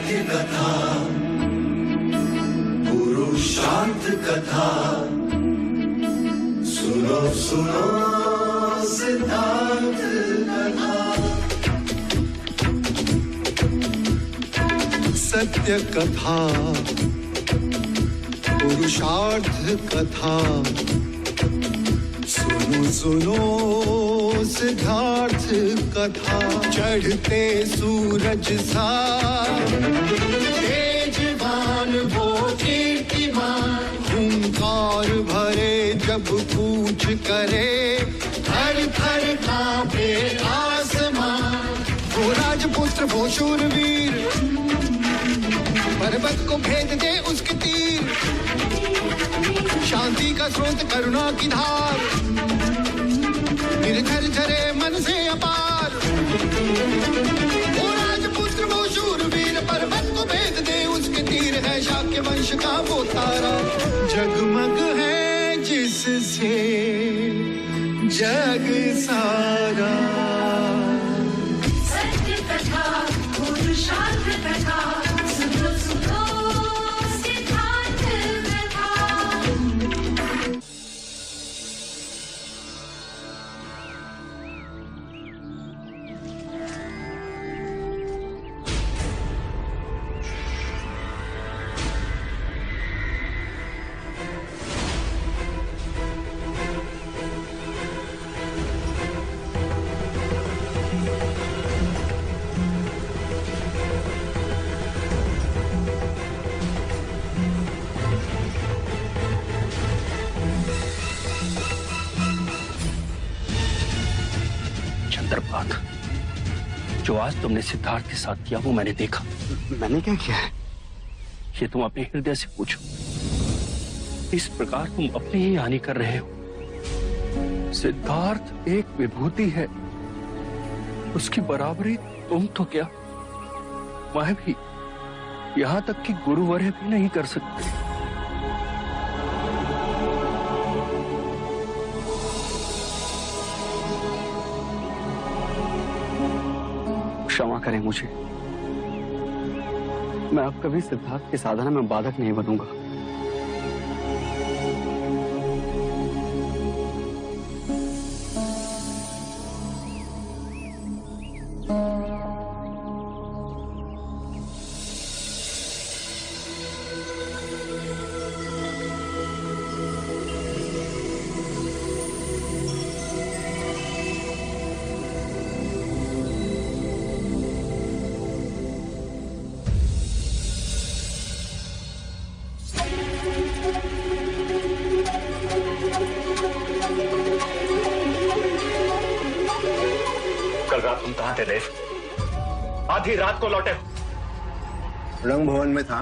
सत्य कथा, पुरुषार्थ कथा, सुनो सुनो सिद्धार्थ कथा। सत्य कथा, पुरुषार्थ कथा, सुनो सुनो सिद्धार्थ कथा। चढ़ते सूरज सा तेजवान वो कीर्तिमान, हुंकार भरे जब कूच करे, थर थर कांपे आसमान। वो राजपुत्र वो शूरवीर, पर्वत को भेद दे उसके तीर, शांति का स्रोत करुणा की धार, निर्झर झरे मन से अपार। वो राजपुत्र वो शूरवीर, पर्वत को भेद दे उसके तीर, है शाक्य वंश का वो तारा, जगमग है जिससे जग सारा। सत्य कथा, पुरुषार्थ कथा, सुनो सुनो सिद्धार्थ कथा। चंद्रपात, जो आज तुमने सिद्धार्थ के साथ किया वो मैंने देखा। मैंने क्या किया है? ये तुम अपने हृदय से पूछो। इस प्रकार तुम अपनी ही हानि कर रहे हो। सिद्धार्थ एक विभूति है, उसकी बराबरी तुम तो क्या, मैं भी, यहां तक कि गुरुवर्य भी नहीं कर सकते। क्षमा करें मुझे, मैं अब कभी सिद्धार्थ की साधना में बाधक नहीं बनूंगा। कल रात तुम कहां थे देव? आधी रात को लौटे? रंग भवन में था,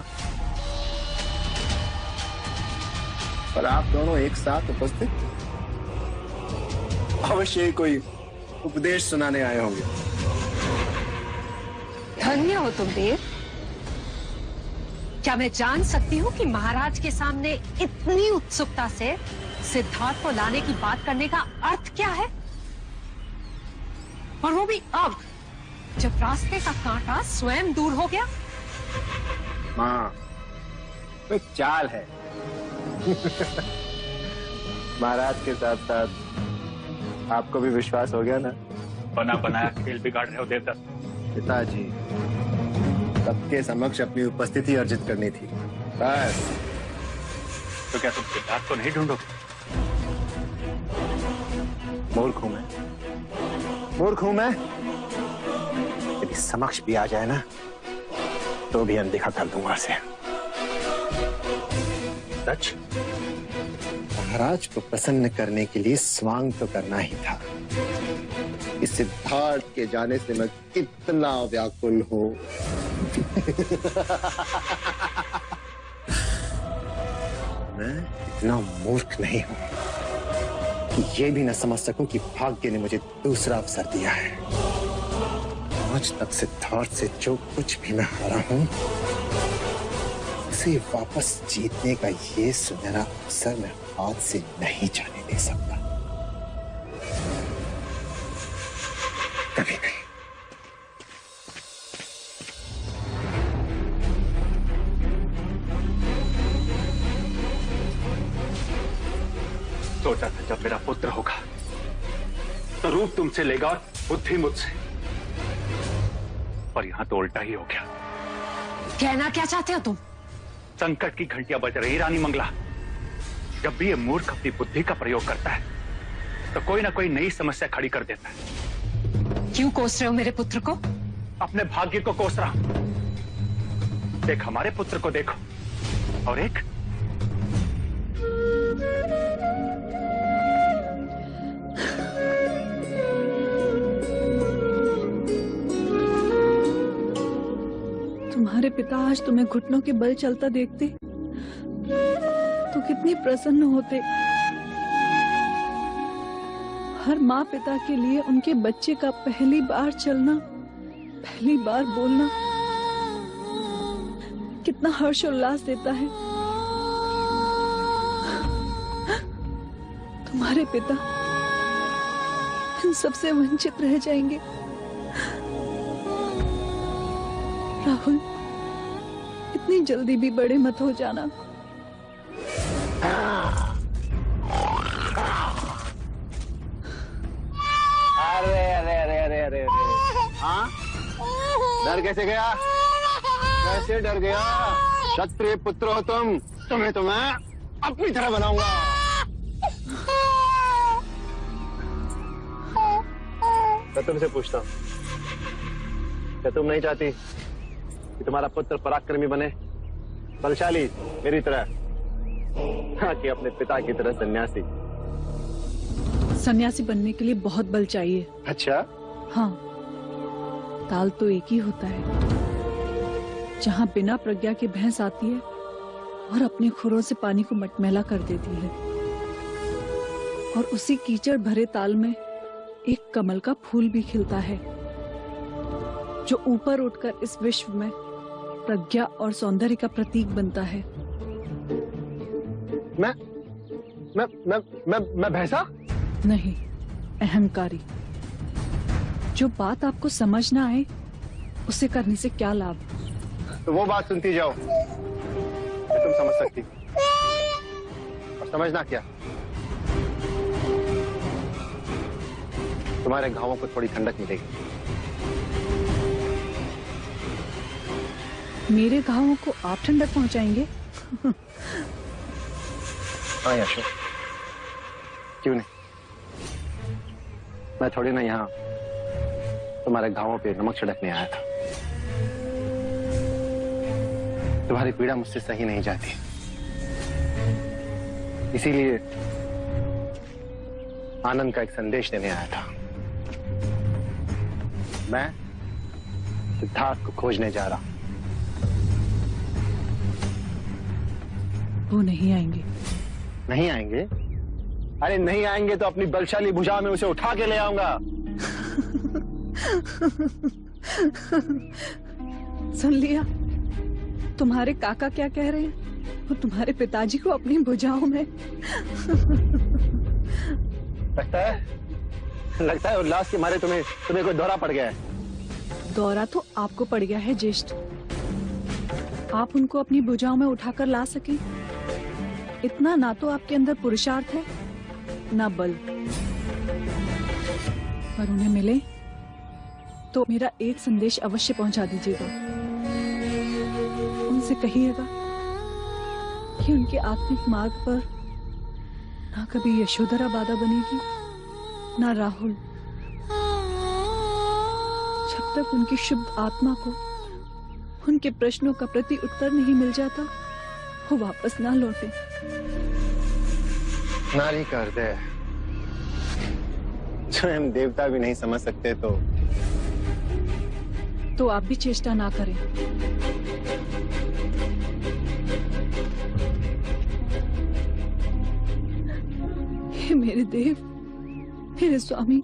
पर आप दोनों एक साथ उपस्थित थे। अवश्य ही कोई उपदेश सुनाने आए होंगे। धन्य हो तुम देव। क्या मैं जान सकती हूँ कि महाराज के सामने इतनी उत्सुकता से सिद्धार्थ को लाने की बात करने का अर्थ क्या है? और वो भी अब, जब रास्ते का कांटा स्वयं दूर हो गया। माँ, तो चाल है। महाराज के साथ साथ आपको भी विश्वास हो गया ना? बना बनाया खेल बिगाड़ रहे हो देवदत्त। पिताजी, सबके समक्ष अपनी उपस्थिति अर्जित करनी थी, बस। तो क्या तुम सिद्धार्थ को नहीं ढूंढोगे? मूर्ख हूं मैं, मूर्ख हूं मैं। यदि समक्ष भी आ जाए ना, तो भी अनदेखा कर दूंगा उसे। सच? महाराज को प्रसन्न करने के लिए स्वांग तो करना ही था। इस सिद्धार्थ के जाने से मैं कितना व्याकुल हूं। मैं इतना मूर्ख नहीं हूं कि ये भी न समझ सकूं कि भाग्य ने मुझे दूसरा अवसर दिया है। आज तक सिद्धार्थ से जो कुछ भी मैं हारा हूं, उसे वापस जीतने का ये सुनहरा अवसर मैं हाथ से नहीं जाने दे सकता, कभी नहीं। जब मेरा पुत्र होगा तो रूप तुमसे लेगा और बुद्धि मुझसे। पर यहां तो उल्टा ही हो गया। कहना क्या चाहते हो तुम? संकट की घंटियां बज रही रानी मंगला। जब भी ये मूर्ख अपनी बुद्धि का प्रयोग करता है तो कोई ना कोई नई समस्या खड़ी कर देता है। क्यों कोस रहे हो मेरे पुत्र को? अपने भाग्य को कोस रहा हूं। एक हमारे पुत्र को देखो और एक तुम्हारे पिता आज तुम्हें घुटनों के बल चलता देखते तो कितनी प्रसन्न होते। हर माँ पिता के लिए उनके बच्चे का पहली बार चलना, पहली बार बोलना कितना हर्ष उल्लास देता है। तुम्हारे पिता इन सबसे वंचित रह जाएंगे। राहुल, इतनी जल्दी भी बड़े मत हो जाना। अरे अरे अरे अरे अरे अरे, हाँ? डर कैसे गया? कैसे डर गया? क्षत्रिय पुत्र हो तुम, तुम्हें तो मैं अपनी तरह बनाऊंगा। मैं तुमसे पूछता हूँ, क्या तुम नहीं चाहती कि तुम्हारा पुत्र पराक्रमी बने, बलशाली मेरी तरह, हाँ, कि अपने पिता की तरह सन्यासी? सन्यासी बनने के लिए बहुत बल चाहिए। अच्छा? हाँ, ताल तो एक ही होता है। जहाँ बिना प्रज्ञा की भैंस आती है और अपने खुरों से पानी को मटमैला कर देती है, और उसी कीचड़ भरे ताल में एक कमल का फूल भी खिलता है जो ऊपर उठकर इस विश्व में प्रज्ञा और सौंदर्य का प्रतीक बनता है। मैं भैंसा? नहीं, अहंकारी। जो बात आपको समझ ना आए उसे करने से क्या लाभ? तो वो बात सुनती जाओ जो तुम समझ सकती, और समझना क्या, तुम्हारे घावों को थोड़ी ठंडक मिलेगी। मेरे घावों को आप ठंडक पहुंचाएंगे? हाँ यशो, क्यों नहीं। मैं थोड़ी ना यहाँ तुम्हारे घावों पे नमक छिड़कने आया था। तुम्हारी पीड़ा मुझसे सही नहीं जाती, इसीलिए आनंद का एक संदेश देने आया था। मैं सिद्धार्थ को खोजने जा रहा हूं। वो नहीं आएंगे। नहीं आएंगे? अरे नहीं आएंगे तो अपनी बलशाली भुजा में उसे उठा के ले आऊंगा। सुन लिया? तुम्हारे काका क्या कह रहे हैं? वो तुम्हारे पिताजी को अपनी भुजाओं में। लगता है उल्लास के मारे तुम्हें कोई दौरा पड़ गया है। दौरा तो आपको पड़ गया है ज्येष्ठ। आप उनको अपनी भुजाओं में उठाकर ला सके, इतना ना तो आपके अंदर पुरुषार्थ है ना बल। पर उन्हें मिले तो मेरा एक संदेश अवश्य पहुंचा दीजिएगा। उनसे कहिएगा कि उनके आत्मिक मार्ग पर ना कभी यशोधरा बाधा बनेगी ना राहुल। जब तक उनकी शुद्ध आत्मा को उनके प्रश्नों का प्रति उत्तर नहीं मिल जाता, वो वापस ना लौटे। नारी का हृदय स्वयं देवता भी नहीं समझ सकते तो आप भी चेष्टा ना करें। हे मेरे देव, मेरे स्वामी,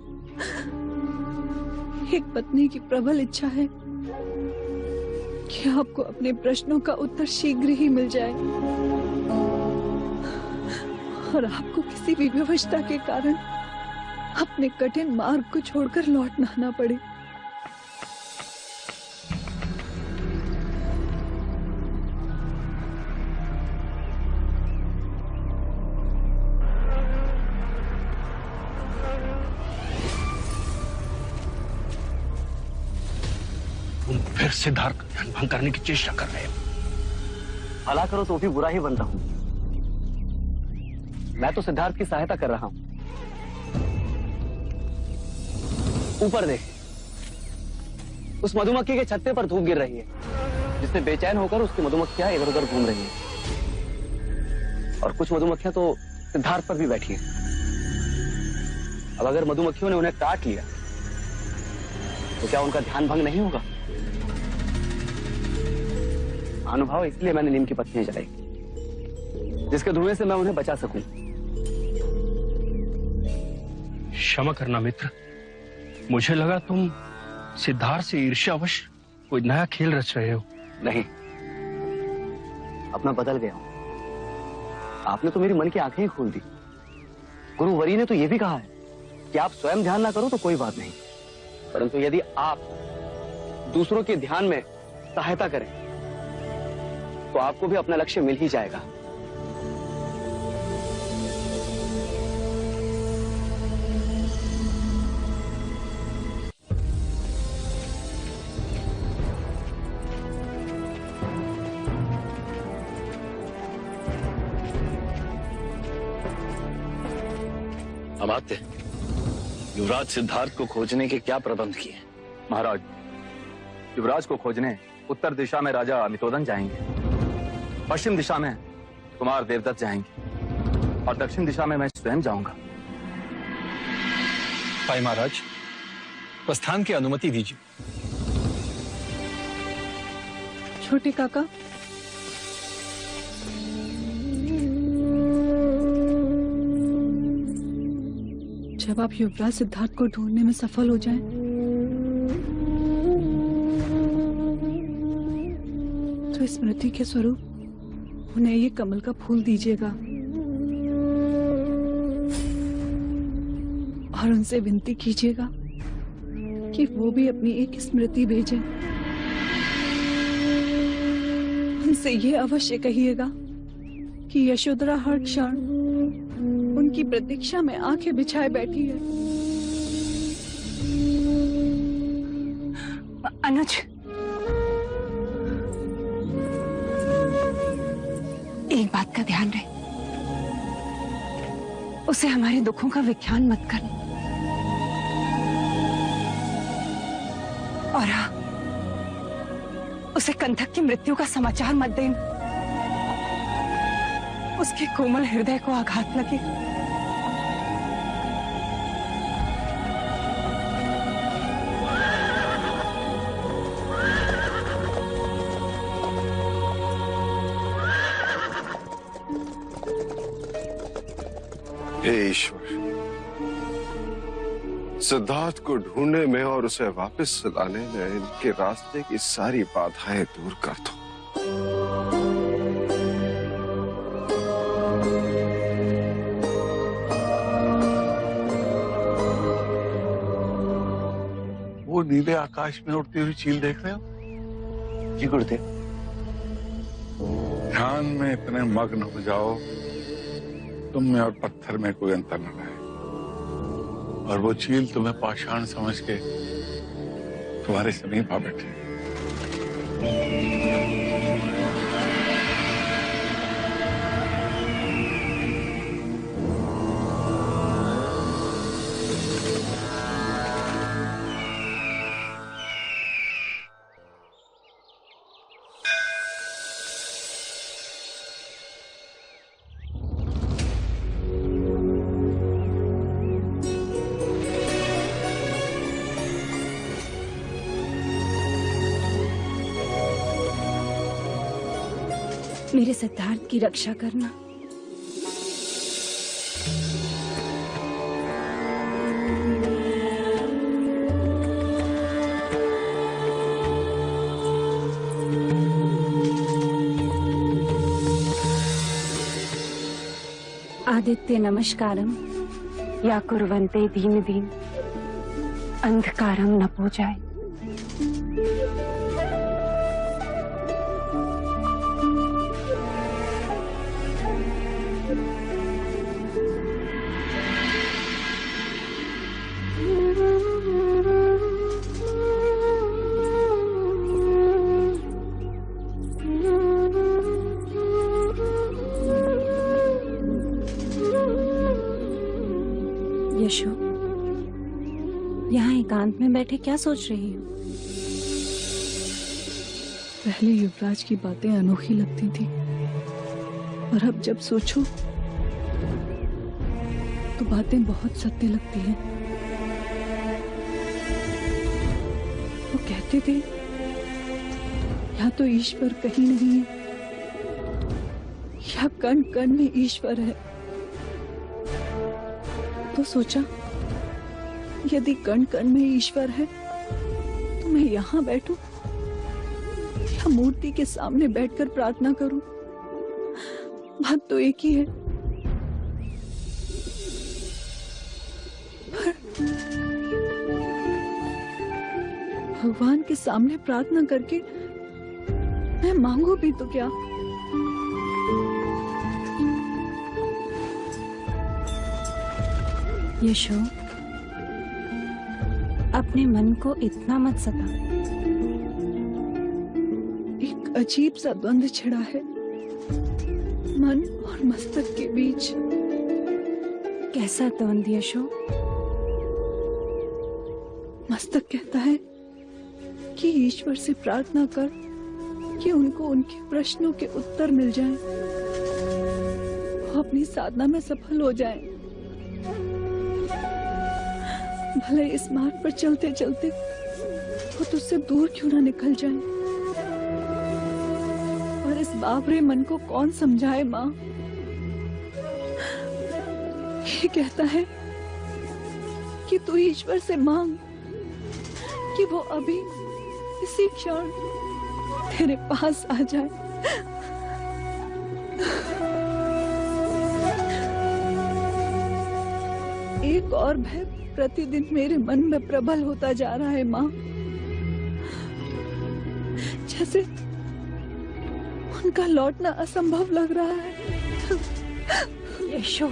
एक पत्नी की प्रबल इच्छा है कि आपको अपने प्रश्नों का उत्तर शीघ्र ही मिल जाए और आपको किसी भी विवशता के कारण अपने कठिन मार्ग को छोड़कर लौटना ना पड़े। तुम फिर सिद्धार्थ का ध्यान भंग करने की चेष्टा कर रहे हो। भला करो तो भी बुरा ही बनता हूं। मैं तो सिद्धार्थ की सहायता कर रहा हूं। ऊपर देख, उस मधुमक्खी के छत्ते पर धूप गिर रही है, जिससे बेचैन होकर उसकी मधुमक्खियां इधर उधर घूम रही हैं। और कुछ मधुमक्खियां तो सिद्धार्थ पर भी बैठी हैं। अब अगर मधुमक्खियों ने उन्हें काट लिया तो क्या उनका ध्यान भंग नहीं होगा? अनुभव, इसलिए मैंने नीम की पत्तियां जलाई, जिसके धुएं से मैं उन्हें बचा सकूं। क्षमा करना मित्र, मुझे लगा तुम सिद्धार्थ से ईर्ष्यावश कोई नया खेल रच रहे हो। नहीं, अपना बदल गया हूं। आपने तो मेरी मन की आंखें ही खोल दी। गुरुवरी ने तो यह भी कहा है कि आप स्वयं ध्यान ना करो तो कोई बात नहीं, परंतु यदि आप दूसरों के ध्यान में सहायता करें तो आपको भी अपना लक्ष्य मिल ही जाएगा। अमात्य, युवराज सिद्धार्थ को खोजने के क्या प्रबंध किए? महाराज, युवराज को खोजने उत्तर दिशा में राजा अमितोदन जाएंगे, पश्चिम दिशा में कुमार देवदत्त जाएंगे और दक्षिण दिशा में मैं स्वयं जाऊंगा। भाई महाराज, प्रस्थान की अनुमति दीजिए। छोटे काका, जब आप युवराज सिद्धार्थ को ढूंढने में सफल हो जाएं, तो स्मृति के स्वरूप उन्हें ये कमल का फूल दीजिएगा और उनसे विनती कीजिएगा कि वो भी अपनी एक स्मृति भेजें। उनसे ये अवश्य कहिएगा कि यशोधरा हर क्षण उनकी प्रतीक्षा में आंखें बिछाए बैठी है। अनुज, एक बात का ध्यान रहे, उसे हमारे दुखों का व्याख्यान मत करना। और हाँ, उसे कंथक की मृत्यु का समाचार मत देना, उसके कोमल हृदय को आघात लगे। हे ईश्वर, सिद्धार्थ को ढूंढने में और उसे वापस लाने में इनके रास्ते की सारी बाधाएं दूर कर दो। वो नीले आकाश में उड़ती हुई चील देख रहे हो? जी गुरुदेव। ध्यान में इतने मग्न हो जाओ तुम में और पत्थर में कोई अंतर न रहे, और वो चील तुम्हें पाषाण समझ के तुम्हारे समीप आ बैठे। मेरे सिद्धार्थ की रक्षा करना। आदित्य नमस्कारम या कुर्वन्ते दीन दीन अंधकारम न पूजाए। एकांत में बैठे क्या सोच रही हो? पहले युवराज की बातें अनोखी लगती थी, और अब जब सोचो तो बातें बहुत सत्य लगती हैं। वो कहते थे या तो ईश्वर कहीं नहीं है, या कण कण में ईश्वर है। तो सोचा, यदि कण कण में ईश्वर है तो मैं यहाँ बैठूं या मूर्ति के सामने बैठकर प्रार्थना करूं? बात तो एक ही है। पर भगवान के सामने प्रार्थना करके मैं मांगू भी तो क्या? यशो, अपने मन को इतना मत सता। एक अजीब सा द्वंद्व छिड़ा है मन और मस्तक के बीच। कैसा द्वंद्व यशो? मस्तक कहता है कि ईश्वर से प्रार्थना कर कि उनको उनके प्रश्नों के उत्तर मिल जाएं, वो अपनी साधना में सफल हो जाएं। भले इस मार्ग पर चलते चलते वो तुझसे दूर क्यों ना निकल जाए। और इस बावरे मन को कौन समझाए माँ? ये कहता है कि तू ईश्वर से मांग कि वो अभी इसी क्षण तेरे पास आ जाए। एक और भय प्रतिदिन मेरे मन में प्रबल होता जा रहा है माँ, जैसे उनका लौटना असंभव लग रहा है। यशो,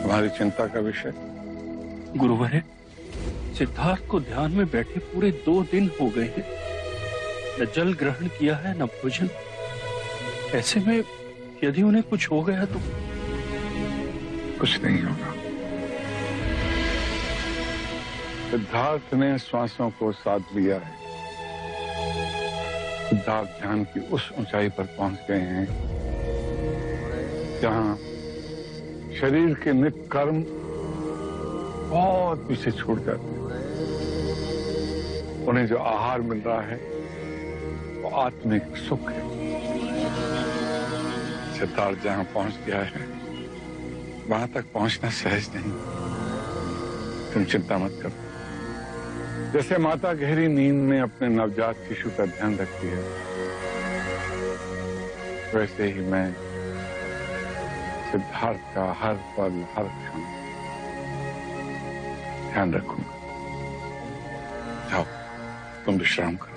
तुम्हारी चिंता का विषय? गुरुवर, सिद्धार्थ को ध्यान में बैठे पूरे 2 दिन हो गए हैं। न जल ग्रहण किया है न भोजन। ऐसे में यदि उन्हें कुछ हो गया तो? कुछ नहीं होगा। सिद्धार्थ ने श्वासों को साध लिया है। सिद्धार्थ ध्यान की उस ऊंचाई पर पहुंच गए हैं जहां शरीर के नित्य कर्म बहुत पीछे छूट जाते हैं। उन्हें जो आहार मिल रहा है वो आत्मिक सुख है। सिद्धार्थ जहां पहुंच गया है वहां तक पहुंचना सहज नहीं। तुम चिंता मत करो। जैसे माता गहरी नींद में अपने नवजात शिशु का ध्यान रखती है, वैसे ही मैं सिद्धार्थ का हर पल हर क्षण ध्यान रखूंगा। जाओ, तुम विश्राम करो।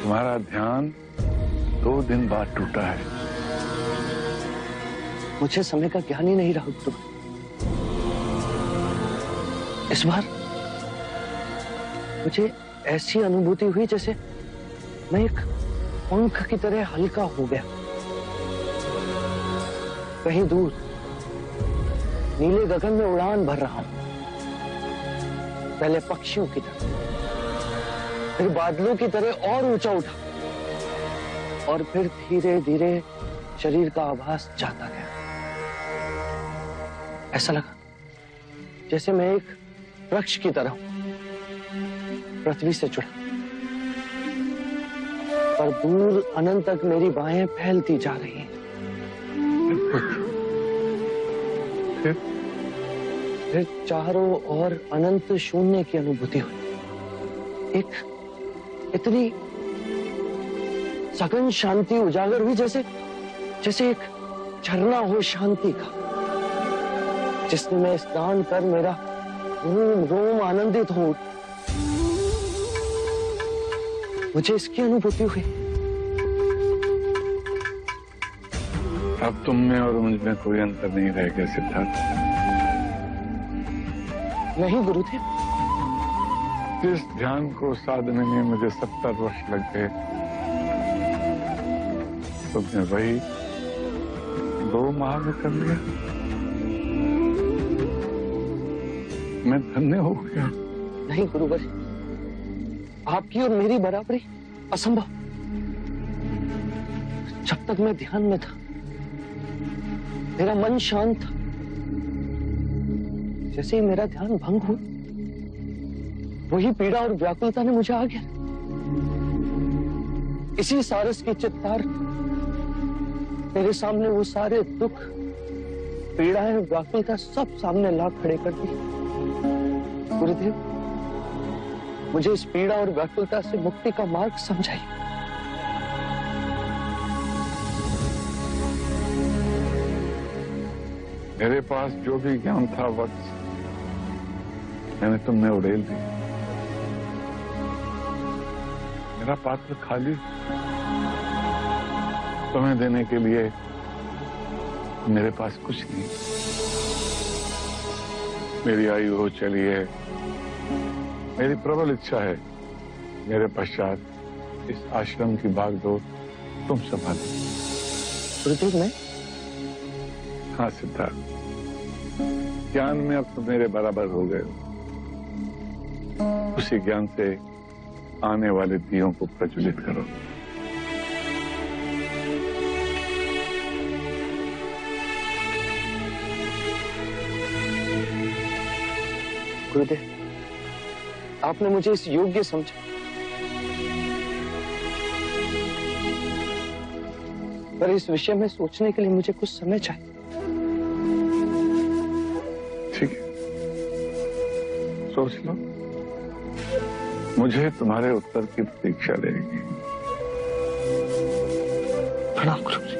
तुम्हारा ध्यान 2 दिन बाद टूटा है। मुझे समय का ज्ञान ही नहीं रहा तुम। इस बार मुझे ऐसी अनुभूति हुई जैसे मैं एक पंख की तरह हल्का हो गया। कहीं दूर नीले गगन में उड़ान भर रहा हूं, पहले पक्षियों की तरह, फिर बादलों की तरह और ऊंचा उठा, और फिर धीरे धीरे शरीर का आभास जाता गया। ऐसा लगा जैसे मैं एक वृक्ष की तरह पृथ्वी से जुड़ा, पर दूर अनंत तक मेरी बाहें फैलती जा रही हैं। फिर चारों ओर अनंत शून्य की अनुभूति हुई। एक इतनी सघन शांति उजागर हुई, जैसे एक झरना हो शांति का, जिसमें स्नान कर मेरा रोम रोम आनंदित हो। मुझे इसकी अनुभूति हुई। अब तुम में और मुझ में कोई अंतर नहीं रह गया सिद्धार्थ। नहीं गुरुदेव। जिस ध्यान को साधने में मुझे 70 वर्ष लग गए, तुमने वही 2 माह में कर लिया। मैं धन्य हो गया। नहीं गुरुवर, आपकी और मेरी बराबरी असंभव। जब तक मैं ध्यान में था, मेरा मन शांत था। जैसे ही मेरा ध्यान भंग हुआ, वही पीड़ा और व्याकुलता ने मुझे आ गया। इसी सारस की चित्तार मेरे सामने वो सारे दुख, पीड़ाएं, व्याकुलता सब सामने ला खड़े कर दी। गुरुदेव, मुझे इस पीड़ा और व्याकुलता से मुक्ति का मार्ग समझाइए। मेरे पास जो भी ज्ञान था वक्त मैंने तुमने उड़ेल दिया। मेरा पात्र खाली, तुम्हें देने के लिए मेरे पास कुछ नहीं। मेरी आयु हो चली है, मेरी प्रबल इच्छा है मेरे पश्चात इस आश्रम की भागदौड़ तुम संभालो। गुरुदेव, मैं? हाँ सिद्धार्थ, ज्ञान में अब तुम मेरे बराबर हो गए हो। उसी ज्ञान से आने वाले दियों को प्रज्वलित करो। गुरुदेव, आपने मुझे इस योग्य समझा। पर इस विषय में सोचने के लिए मुझे कुछ समय चाहिए। ठीक है, सोच लो। मुझे तुम्हारे उत्तर की प्रतीक्षा रहेगी। प्रणाम गुरु जी।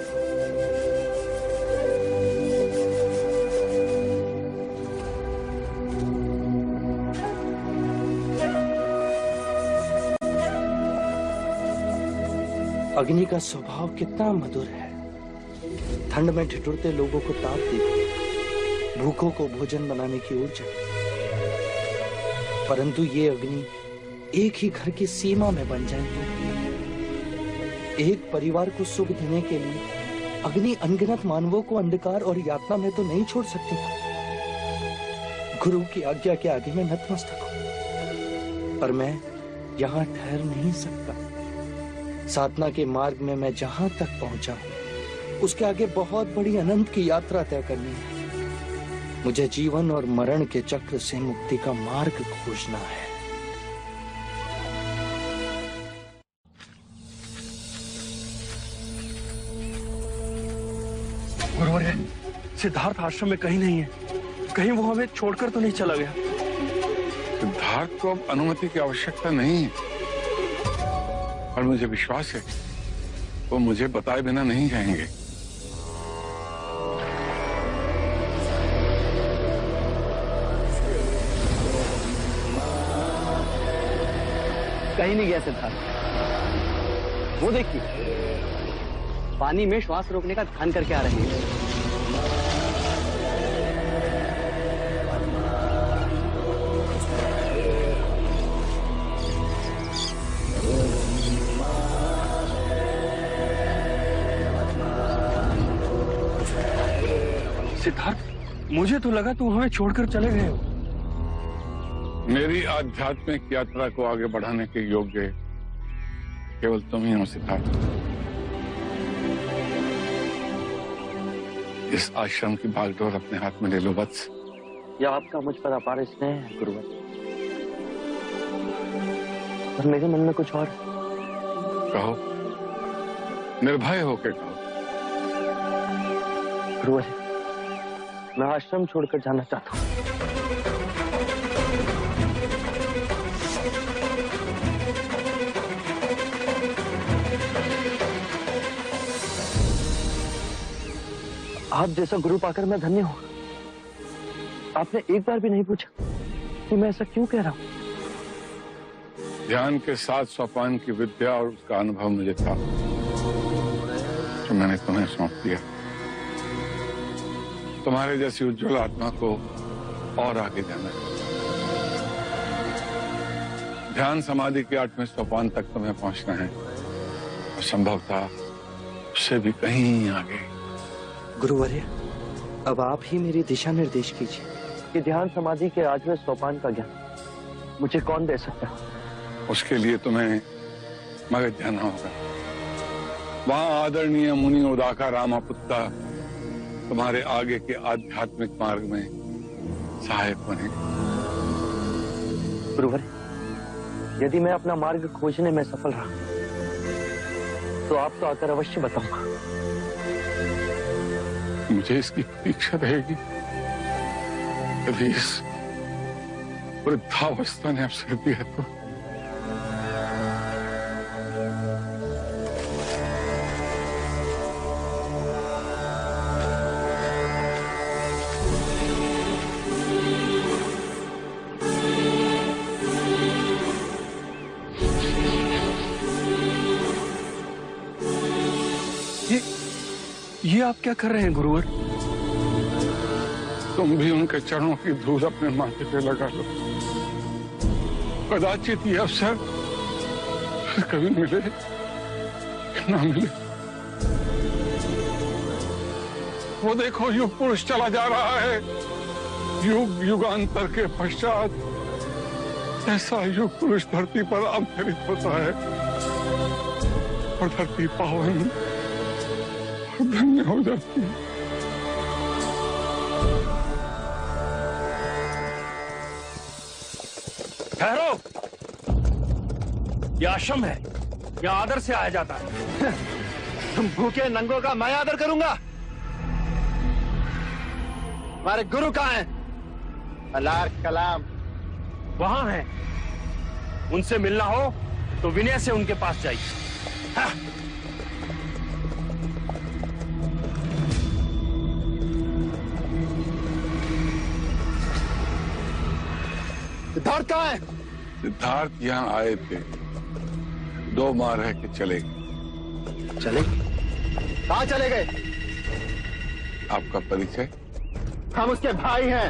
अग्नि का स्वभाव कितना मधुर है। ठंड में ठिठुरते लोगों को ताप देती, भूखों को भोजन बनाने की ऊर्जा। परंतु ये अग्नि एक ही घर की सीमा में बन जाए तो एक परिवार को सुख देने के लिए अग्नि अनगिनत मानवों को अंधकार और यातना में तो नहीं छोड़ सकती। गुरु की आज्ञा के आगे मैं नतमस्तक हूं, पर मैं यहाँ ठहर नहीं सकता। साधना के मार्ग में मैं जहां तक पहुंचा हूं, उसके आगे बहुत बड़ी अनंत की यात्रा तय करनी है। मुझे जीवन और मरण के चक्र से मुक्ति का मार्ग खोजना है। गुरुवर, सिद्धार्थ आश्रम में कहीं नहीं है। कहीं वो हमें छोड़कर तो नहीं चला गया? सिद्धार्थ को अब अनुमति की आवश्यकता नहीं है, और मुझे विश्वास है वो मुझे बताए बिना नहीं जाएंगे। कहीं नहीं गया सिद्धार्थ। वो देखिए, पानी में श्वास रोकने का ध्यान करके आ रहे हैं। सिद्धार्थ, मुझे तो लगा तुम हमें छोड़कर चले गए हो। मेरी आध्यात्मिक यात्रा को आगे बढ़ाने के योग्य केवल तुम ही हो सिद्धार्थ। इस आश्रम की बागडोर अपने हाथ में ले लो वत्स। यह आपका मुझ पर अपार स्नेह है गुरुवर, पर मेरे मन में कुछ और। कहो, निर्भय होकर कहो। गुरुवर, मैं आश्रम छोड़कर जाना चाहता हूँ। आप जैसा गुरु पाकर मैं धन्य हूं। आपने एक बार भी नहीं पूछा कि मैं ऐसा क्यों कह रहा हूं। ध्यान के साथ सोपान की विद्या और उसका अनुभव मुझे था, जो मैंने तुम्हें सौंप दिया। तुम्हारे जैसी उज्जवल आत्मा को और आगे जाना है। ध्यान समाधि के 8वें सोपान तक तुम्हें पहुंचना है, और संभवतः उससे भी कहीं आगे। गुरुवर्य, अब आप ही मेरी दिशा निर्देश कीजिए कि ध्यान समाधि के 8वें सोपान का ज्ञान मुझे कौन दे सकता है। उसके लिए तुम्हें मगध जाना होगा। वहां आदरणीय मुनि उदाका रामापुत्ता तुम्हारे आगे के आध्यात्मिक मार्ग में सहायक बने। गुरुवर, यदि मैं अपना मार्ग खोजने में सफल रहा तो आपको आकर अवश्य बताऊंगा। मुझे इसकी प्रतीक्षा रहेगी। यदि इस वृद्धावस्था ने अवसर दिया तो। ये आप क्या कर रहे हैं गुरुवर? तुम भी उनके चरणों की धूल अपने माथे पे लगा लो। कदाचित ये अवसर कभी मिले ना मिले। वो देखो, युग पुरुष चला जा रहा है। युग युगांतर के पश्चात ऐसा युग पुरुष धरती पर अवतरित होता है, और धरती पावन धन्य हो जाती है। ठहरो, यह आश्रम है, यह आदर से आया जाता है। तुम भूखे नंगों का मैं आदर करूंगा? हमारे गुरु कहाँ हैं? अलार कलाम वहां है। उनसे मिलना हो तो विनय से उनके पास जाइए। हाँ। सिद्धार्थ कहाँ है? सिद्धार्थ यहाँ आए थे, 2 माह रह के चले गए। चले? कहाँ चले गए? आपका परिचय? हम उसके भाई हैं।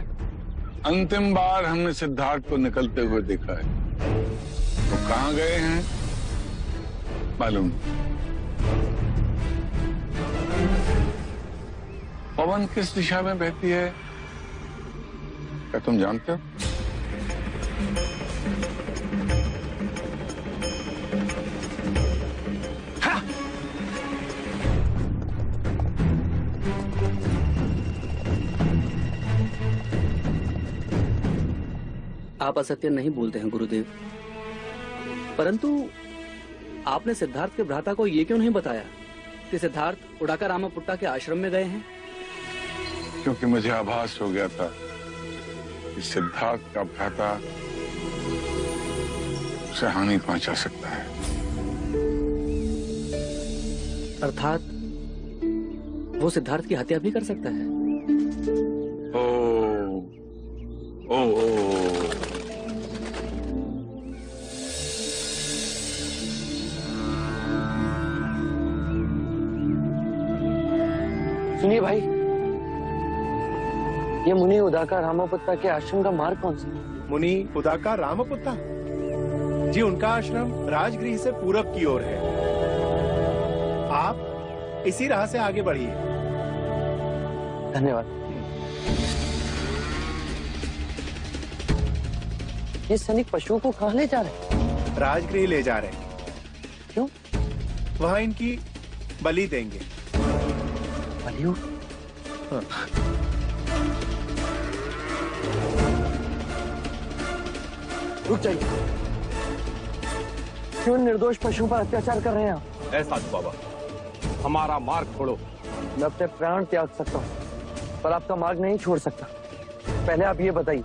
अंतिम बार हमने सिद्धार्थ को निकलते हुए देखा है, तो कहाँ गए हैं मालूम नहीं। पवन किस दिशा में बहती है क्या तुम जानते हो? आप असत्य नहीं बोलते हैं गुरुदेव, परंतु आपने सिद्धार्थ के भ्राता को ये क्यों नहीं बताया कि सिद्धार्थ उड़ाका रामापुट्टा के आश्रम में गए हैं? क्योंकि मुझे आभास हो गया था कि सिद्धार्थ का भ्राता उसे हानि पहुंचा सकता है। अर्थात वो सिद्धार्थ की हत्या भी कर सकता है। ओ सुनिए भाई, ये मुनि उदाका रामापुत्ता के आश्रम का मार्ग कौन सा? मुनि उदाका रामापुत्ता जी, उनका आश्रम राजगृह से पूरब की ओर है। आप इसी राह से आगे बढ़िए। धन्यवाद। ये सैनिक पशुओं को कहाँ ले जा रहे हैं? राजगृह ले जा रहे हैं। क्यों? वहां इनकी बलि देंगे। बलियों? हाँ। रुक जाइए। क्यों निर्दोष पशुओं पर अत्याचार कर रहे हैं आप? ऐसा बाबा, हमारा मार्ग छोड़ो। मैं अपने प्राण त्याग सकता हूँ, पर आपका मार्ग नहीं छोड़ सकता। पहले आप ये बताइए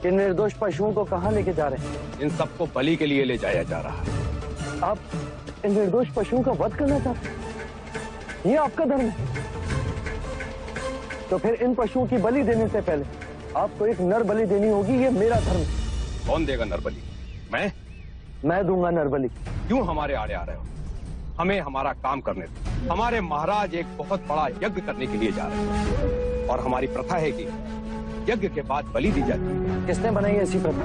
कि निर्दोष पशुओं को कहाँ लेके जा रहे हैं? इन सबको बलि के लिए ले जाया जा रहा है। आप इन निर्दोष पशुओं का वध करना चाहते हैं? ये आपका धर्म है। तो फिर इन पशुओं की बलि देने से पहले आपको एक नर बलि देनी होगी। ये मेरा धर्म है। कौन देगा नर बलि? मैं दूंगा नर बलि। क्यों हमारे आड़े आ रहे हो? हमें हमारा काम करने दो। हमारे महाराज एक बहुत बड़ा यज्ञ करने के लिए जा रहे हैं और हमारी प्रथा है कि यज्ञ के बाद बलि दी जाती है। किसने बनाई ऐसी प्रथा?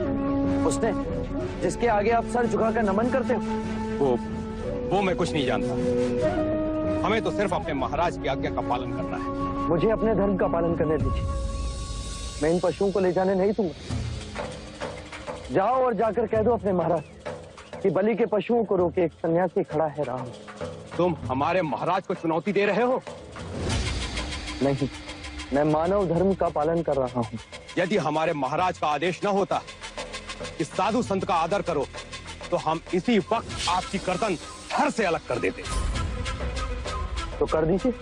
उसने जिसके आगे आप सर झुकाकर नमन करते हो? वो मैं कुछ नहीं जानता। हमें तो सिर्फ अपने महाराज की आज्ञा का पालन करना है। मुझे अपने धर्म का पालन करने दीजिए। मैं इन पशुओं को ले जाने नहीं दूंगा। जाओ और जाकर कह दो अपने महाराज कि बलि के पशुओं को रोके एक सन्यासी खड़ा है राम। तुम हमारे महाराज को चुनौती दे रहे हो? नहीं, मैं मानव धर्म का पालन कर रहा हूँ। यदि हमारे महाराज का आदेश न होता कि साधु संत का आदर करो, तो हम इसी वक्त आपकी गर्दन धड़ से अलग कर देते। तो कर दीजिए।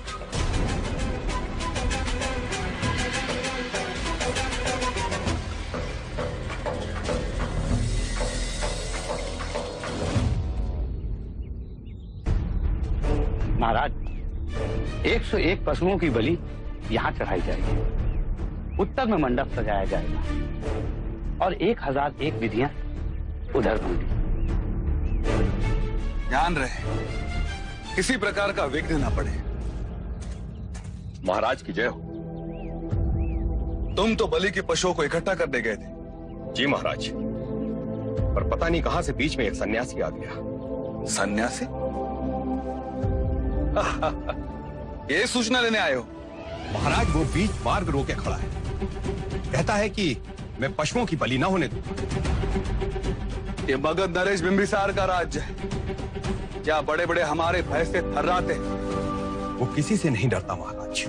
महाराज, 101 पशुओं की बलि यहाँ चढ़ाई जाएगी। उत्तर में मंडप सजाया जाएगा और 1001 विधियां उधर होंगी। ध्यान रहे किसी प्रकार का विघ्न न पड़े। महाराज की जय हो। तुम तो बलि के पशुओं को इकट्ठा करने गए थे। जी महाराज, पर पता नहीं कहां से बीच में एक सन्यासी आ गया। सन्यासी? ये सूचना लेने आए हो? महाराज, वो बीच मार्ग रोके खड़ा है। कहता है कि मैं पशुओं की बलि न होने दूं। ये मगध नरेश बिंबिसार का राज्य है। क्या बड़े बड़े हमारे भय से थर्राते? वो किसी से नहीं डरता महाराज,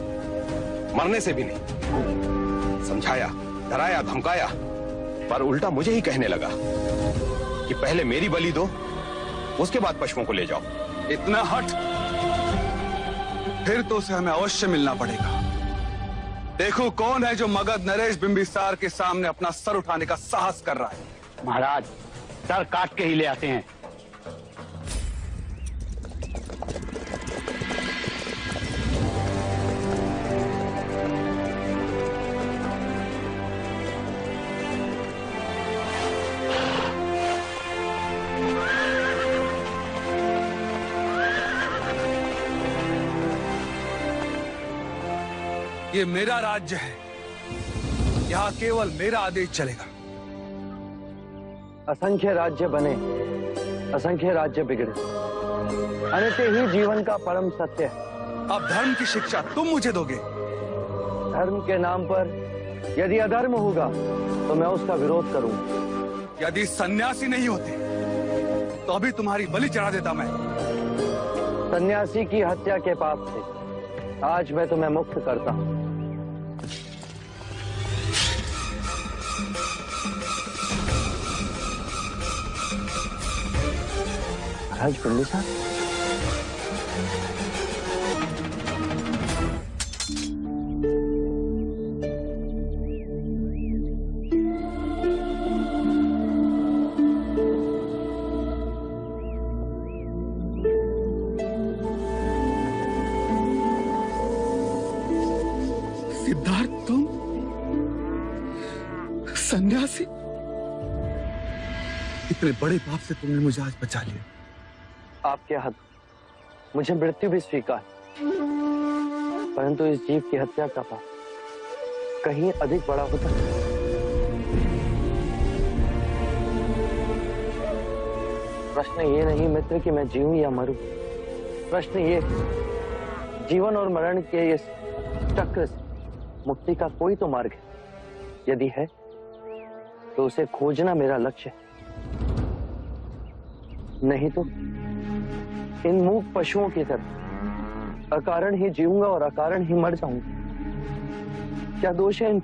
मरने से भी नहीं। समझाया, डराया, धमकाया, पर उल्टा मुझे ही कहने लगा कि पहले मेरी बलि दो, उसके बाद पशुओं को ले जाओ। इतना हट? फिर तो उसे हमें अवश्य मिलना पड़ेगा। देखो कौन है जो मगध नरेश बिंबिसार के सामने अपना सर उठाने का साहस कर रहा है। महाराज, सर काट के ही ले आते हैं। ये मेरा राज्य है। यहाँ केवल मेरा आदेश चलेगा। असंख्य राज्य बने, असंख्य राज्य बिगड़े, अनित्य ही जीवन का परम सत्य है। अब धर्म की शिक्षा तुम मुझे दोगे? धर्म के नाम पर यदि अधर्म होगा तो मैं उसका विरोध करूंगा। यदि सन्यासी नहीं होते तो अभी तुम्हारी बलि चढ़ा देता मैं। सन्यासी की हत्या के पाप से आज मैं तुम्हें मुक्त करता हूं। महाराज बिंबिसार, सिद्धार्थ, तुम सन्यासी? इतने बड़े पाप से तुमने मुझे आज बचा लिया। आपके हद, मुझे मृत्यु भी स्वीकार, परंतु इस जीव की हत्या का पाप कहीं अधिक बड़ा होता है। प्रश्न ये नहीं मित्र कि मैं जीऊं या मरूं, प्रश्न ये जीवन और मरण के इस चक्र से मुक्ति का कोई तो मार्ग है। यदि है तो उसे खोजना मेरा लक्ष्य है। नहीं तो इन मूक पशुओं की तरह अकारण ही जीऊंगा और अकारण ही मर जाऊंगा। क्या दोष है इन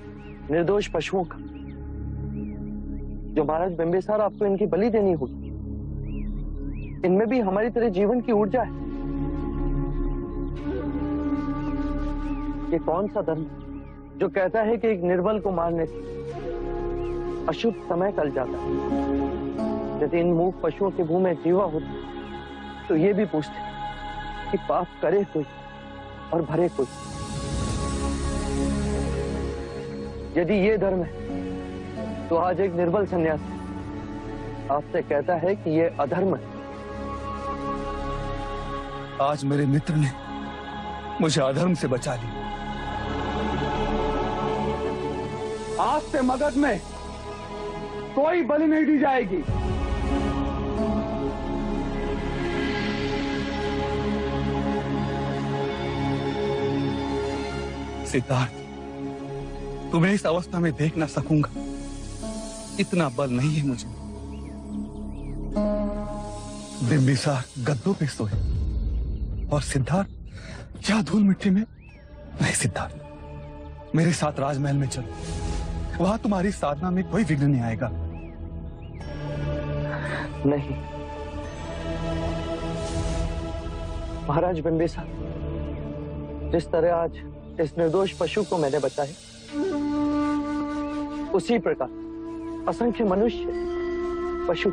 निर्दोष पशुओं का जो महाराज बिंबिसार आपको इनकी बलि देनी होगी? इनमें भी हमारी तरह जीवन की ऊर्जा है। ये कौन सा धर्म जो कहता है कि एक निर्बल को मारने से अशुभ समय टल जाता है? यदि इन मूक पशुओं के मुंह में जीवा होती तो ये भी पूछते कि पाप करे कोई और भरे कोई। यदि ये धर्म है तो आज एक निर्बल सन्यासी आपसे कहता है कि ये अधर्म है। आज मेरे मित्र ने मुझे अधर्म से बचा लिया। आज से मगध में कोई बलि नहीं दी जाएगी। सिद्धार्थ, तुम्हें इस अवस्था में देख ना सकूंगा, इतना बल नहीं है मुझे। बिंबिसार गद्दों पे सोए और सिद्धार्थ क्या धूल मिट्टी में। नहीं सिद्धार्थ, मेरे साथ राजमहल में चलो, वहां तुम्हारी साधना में कोई विघ्न नहीं आएगा। नहीं महाराज बिंबिसार, जिस तरह आज इस निर्दोष पशु को मैंने बचाया, उसी प्रकार असंख्य मनुष्य पशु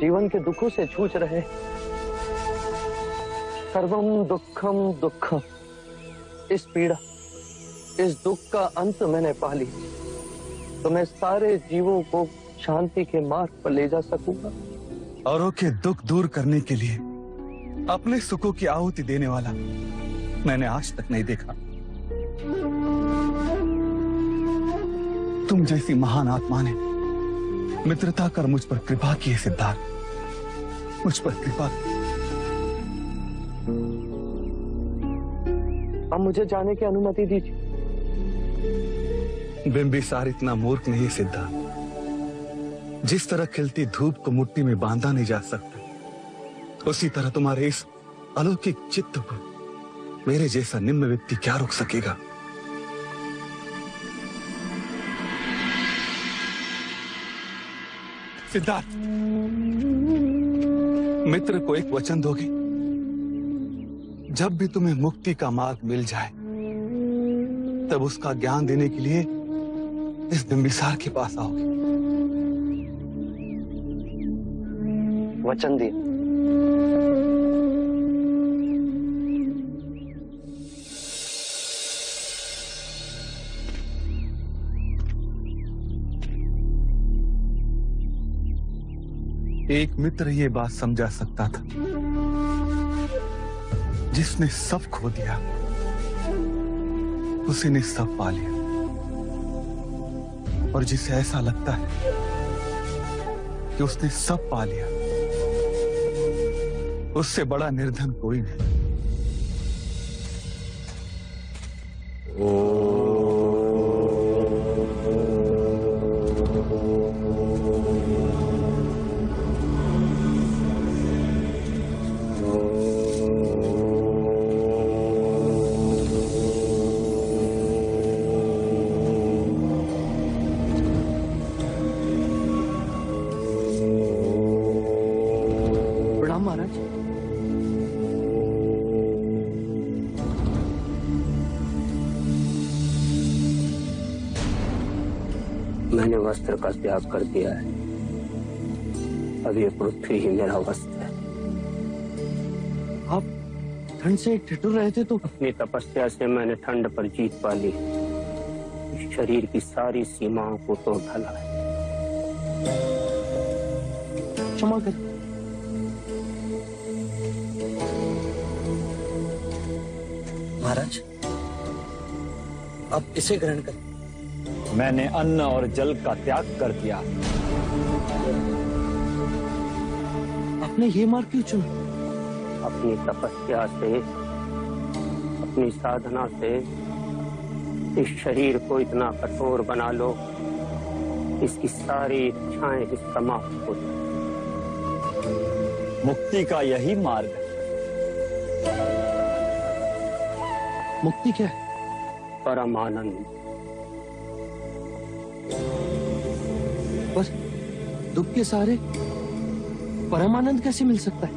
जीवन के दुखों से जूझ रहे। सर्वम दुखम दुखम, इस पीड़ा इस दुख का अंत मैंने पा ली तो मैं सारे जीवों को शांति के मार्ग पर ले जा सकूंगा। औरों के दुख दूर करने के लिए अपने सुखों की आहुति देने वाला मैंने आज तक नहीं देखा। तुम जैसी महान आत्मा ने मित्रता कर मुझ पर कृपा की है सिद्धार्थ, मुझ पर कृपा। अब मुझे जाने की अनुमति दीजिए। बिंबिसार इतना मूर्ख नहीं सिद्धार्थ। जिस तरह खिलती धूप को मुट्ठी में बांधा नहीं जा सकता, उसी तरह तुम्हारे इस अलौकिक चित्त को मेरे जैसा निम्न व्यक्ति क्या रोक सकेगा? सिद्धार्थ, मित्र को एक वचन दोगे? जब भी तुम्हें मुक्ति का मार्ग मिल जाए तब उसका ज्ञान देने के लिए इस बिंबिसार के पास आओगे। वचन दिए। एक मित्र ये बात समझा सकता था जिसने सब खो दिया उसी ने सब पा लिया, और जिसे ऐसा लगता है कि उसने सब पा लिया, उससे बड़ा निर्धन कोई नहीं। महाराज, मैंने वस्त्र का त्याग कर दिया है। अब ये पृथ्वी ही मेरा वस्त्र है। आप ठंड से ठिठुर रहे थे तो अपनी तपस्या से मैंने ठंड पर जीत पा ली। शरीर की सारी सीमाओं को तोड़ डाला है। क्षमा कर। महाराज, अब इसे ग्रहण कर। मैंने अन्न और जल का त्याग कर दिया। आपने ये मार्ग क्यों चुना? अपनी तपस्या से, अपनी साधना से इस शरीर को इतना कठोर बना लो, इसकी सारी इच्छाएं ही समाप्त हो जाए। मुक्ति का यही मार्ग है। मुक्ति क्या है? परमानंद। बस दुख के सहारे परमानंद कैसे मिल सकता है?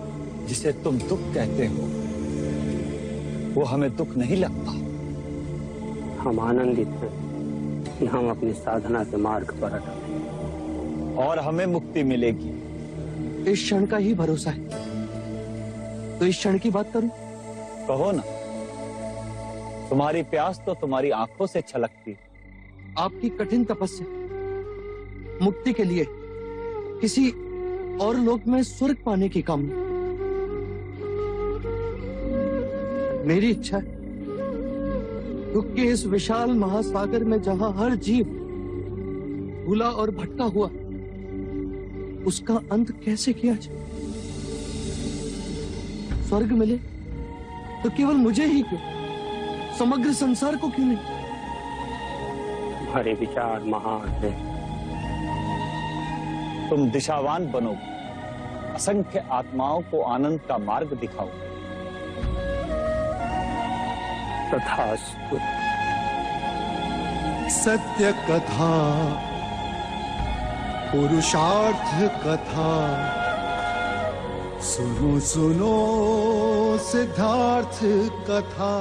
जिसे तुम दुख कहते हो वो हमें दुख नहीं लगता। हम आनंदित हैं कि हम अपनी साधना के मार्ग पर अटल हैं और हमें मुक्ति मिलेगी। इस क्षण का ही भरोसा है, तो इस क्षण की बात करूं? कहो ना। तुम्हारी प्यास तो तुम्हारी आंखों से छलकती है। आपकी कठिन तपस्या मुक्ति के लिए किसी और लोक में स्वर्ग पाने की कामना, मेरी इच्छा है दुख के इस विशाल महासागर में जहां हर जीव भूला और भटका हुआ, उसका अंत कैसे किया जाए। स्वर्ग मिले तो केवल मुझे ही क्यों, समग्र संसार को क्यों नहीं? हमारे विचार महान है। तुम दिशावान बनोगे, असंख्य आत्माओं को आनंद का मार्ग दिखाओगे। तथास्तु। सत्य कथा, पुरुषार्थ कथा, सुनो सुनो सिद्धार्थ कथा।